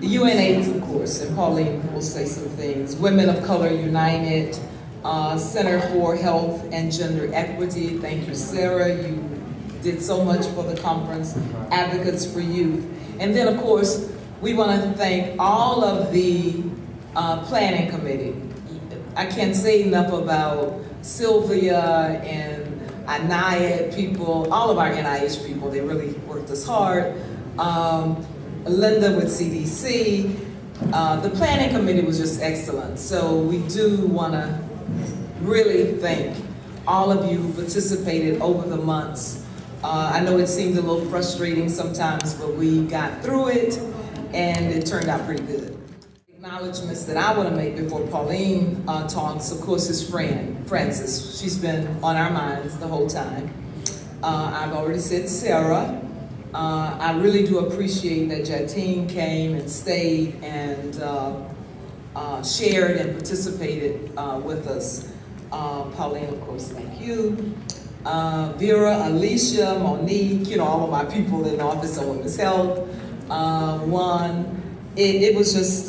UNH, of course, and Pauline will say some things. Women of Color United, Center for Health and Gender Equity. Thank you, Sarah. You did so much for the conference. Advocates for Youth. And then, of course, we want to thank all of the planning committee. I can't say enough about Sylvia and NIAID people, all of our NIH people. They really worked us hard. Linda with CDC. The planning committee was just excellent. So we do want to really thank all of you who participated over the months. I know it seemed a little frustrating sometimes, but we got through it and it turned out pretty good. Acknowledgements that I want to make before Pauline talks, of course, is Frances. She's been on our minds the whole time. I've already said Sarah. I really do appreciate that Jatine came and stayed and shared and participated with us. Pauline, of course, thank you. Vera, Alicia, Monique, you know, all of my people in the Office of Women's Health. Juan. It was just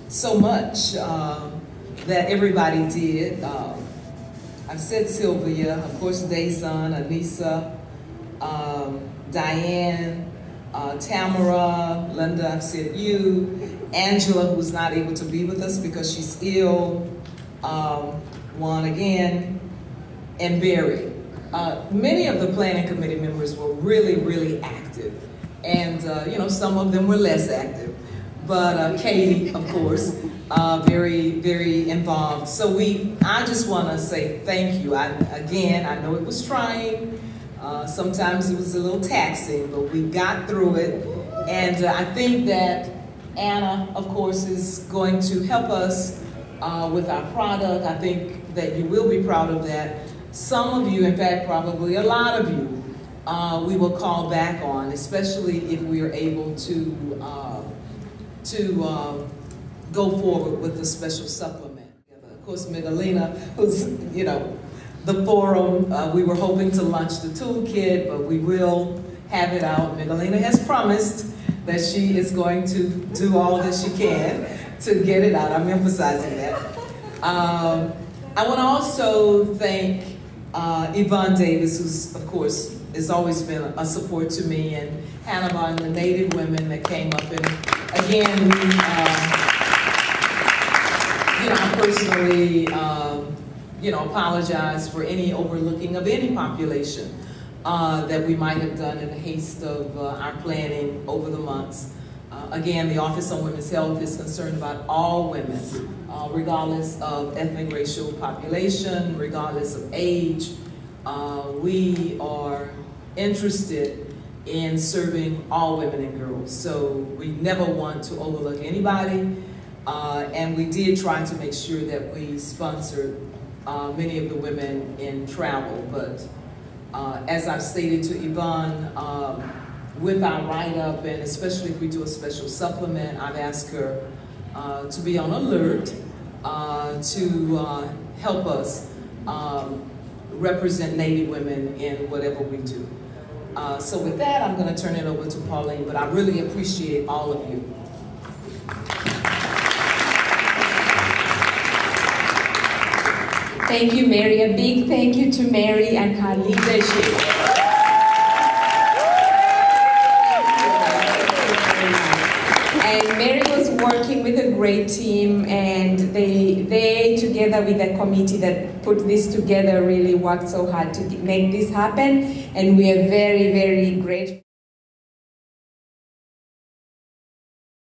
so much that everybody did. I've said Sylvia, of course, Dayson, Anissa, Diane, Tamara, Linda, I've said you, Angela, who's not able to be with us because she's ill, Juan again, and Barry. Many of the planning committee members were really, really active. And, you know, some of them were less active. But Katie, of course, very, very involved. So I just want to say thank you. Again, I know it was trying. Sometimes it was a little taxing, but we got through it. And I think that Anna, of course, is going to help us with our product. I think that you will be proud of that. Some of you, in fact, probably a lot of you, we will call back on, especially if we are able to go forward with the special supplement. Of course, Miguelina, who's, you know, the forum, we were hoping to launch the toolkit, but we will have it out. Miguelina has promised that she is going to do all that she can to get it out. I'm emphasizing that. I want to also thank Yvonne Davis, who's, of course, has always been a support to me, and Hannah and the Native women that came up. And again, you know, I personally, you know, apologize for any overlooking of any population that we might have done in the haste of our planning over the months. Again, the Office on Women's Health is concerned about all women, regardless of ethnic, racial population, regardless of age. We are interested in serving all women and girls. So we never want to overlook anybody. And we did try to make sure that we sponsored many of the women in travel. But as I've stated to Yvonne, with our write-up, and especially if we do a special supplement, I've asked her to be on alert to help us represent Native women in whatever we do. So with that, I'm going to turn it over to Pauline, but I really appreciate all of you. Thank you, Mary. A big thank you to Mary and her leadership. And Mary was working with a great team, and they together with the committee that put this together really worked so hard to make this happen, and we are very, very grateful.